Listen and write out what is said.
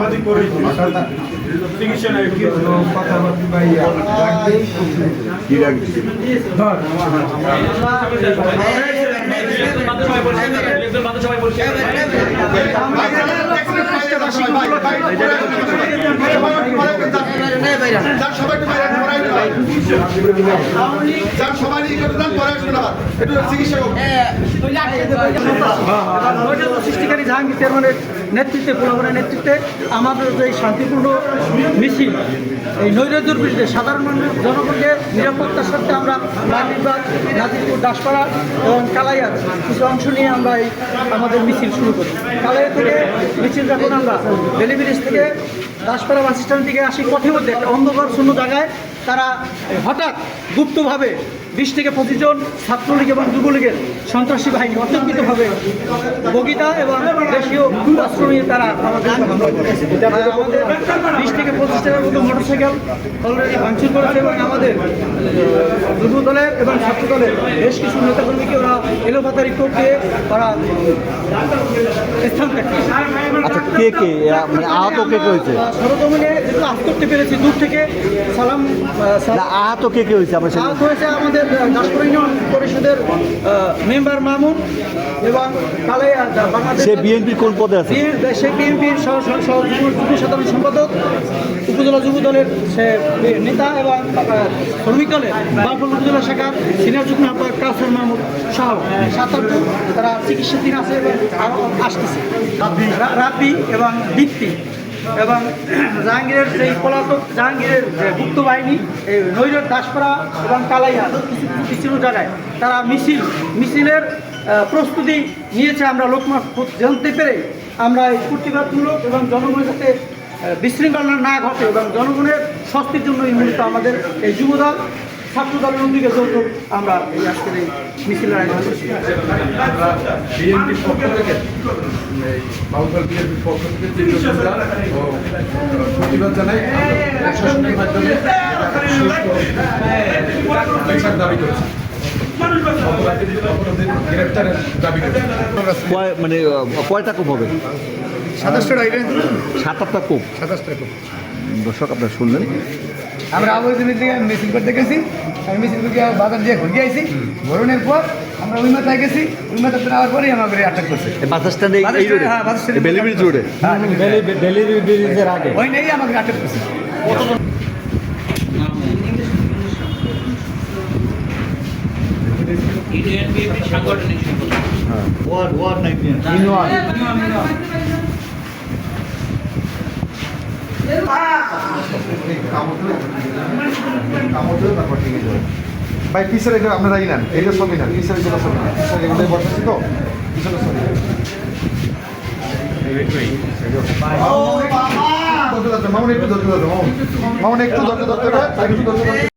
সামাজিক করে চিকিৎসা নাই কথাবার্তা ভাই কি রাখবি সৃষ্টিকারী জাহাঙ্গীর চেয়ারম্যানের নেতৃত্বে পোলাপানের নেতৃত্বে আমাদের যে শান্তিপূর্ণ মিছিল এই নৈরাজ্যের বিরুদ্ধে সাধারণ মানুষ জনগণকে নিরাপত্তার সাথে আমরা লালবাগ নাজিরপুর দাসপাড়া এবং কালাইয়ার কিছু অংশ নিয়ে আমরা এই আমাদের মিছিল শুরু করি। কালাইয়া থেকে মিছিল যখন আমরা বেলি ব্রিজ থেকে দাসপাড়া বাস স্ট্যান্ড থেকে আসি পথের মধ্যে একটা অন্ধকার শূন্য জায়গায় তারা হঠাৎ গুপ্তভাবে 20 থেকে 25 জন ছাত্রলীগ এবং যুবলীগের সন্ত্রাসী বাহিনী অতর্কিতভাবে বগিতা এবং দেশীয় অস্ত্র নিয়ে তারা আমাদের হামলা করেছে। আমাদের 20 থেকে 25টার মতো মোটরসাইকেল অলরেডি ভাঙচুর করেছে এবং আমাদের যুব দলের এবং ছাত্র দলের বেশ কিছু নেতাকর্মীকে ওরা এলোপাতারি কোপ দিয়ে ওরা স্থান ত্যাগ করেছে। আচ্ছা কে কে মানে আহত কে কে হয়েছে? সরজমিনে যেগুলো আহত করতে পেরেছি দূর থেকে সালাম আহত কে কে হয়েছে? আমরা আহত হয়েছে আমাদের দাসপুর ইউনিয়ন পরিষদের মেম্বার মামুন এবং কালাইয়া বাংলাদেশ সে বিএনপির কোন পদে আছে? সে বিএনপির যুব সাধারণ সম্পাদক, উপজেলা যুব দলের সে নেতা এবং শ্রমিক দলের বারফল উপজেলা শাখার সিনিয়র যুগ্ম আহ্বায়ক কাউসার মাহমুদ সহ 7-8 জন তারা চিকিৎসাধীন আছে এবং আরও আসতেছে। রাব্বি এবং দীপ্তি এবং জাহাঙ্গীরের সেই পলাতক জাহাঙ্গীরের গুপ্ত বাহিনী এই নৈরত দাসপাড়া এবং কালাইয়া কিছু জায়গায় তারা মিছিলের প্রস্তুতি নিয়েছে। আমরা লোকমত জানতে পেরে আমরা এই প্রতিবাদমূলক এবং জনগণের কাছে বিশৃঙ্খলা না ঘটে এবং জনগণের স্বস্তির জন্যই মূলত আমাদের এই যুবদল ছাত্র দলের উদ্যোগে যৌথ আমরা এই আজকের এই মিছিলের আয়োজন করছি। বিএনপির পক্ষ থেকে বাউফল বিএনপির পক্ষ থেকে প্রতিবাদ জানাই প্রশাসনের মাধ্যমে দাবি করেছে, গ্রেপ্তারের দাবি করেছে। মানে কয়টা কোপ হবে? 7-8টা কোপ। দর্শক আপনারা শুনলেন। আমরা আবহাওয়া থেকে মিছিল করতে গেছি, আমি মিছিল থেকে বাজার দিয়ে ঘুরে আইছি। ঘুরনের পর আমরা ওই মাথায় গেছি, ওই মাথায় আওয়ার পরেই আমাদের আটক করছে। বাস স্ট্যান্ডে এই রোডে? হ্যাঁ, বাস স্ট্যান্ডে বেলি ব্রিজ রোডে। বেলি ব্রিজের আগে ওই নেই আমাদের আটক করছে। সাংগঠনিক ওয়ার্ড 19 ভাই পিছনে আপনারা ই নেন, এইটা ছবি নেন, পিছনে যেটা ছবি নেন, পিছনে এগুলো বসাচ্ছি তো পিছনে ছবি মামুন একটু ধরতে মামুন একটু ধরতে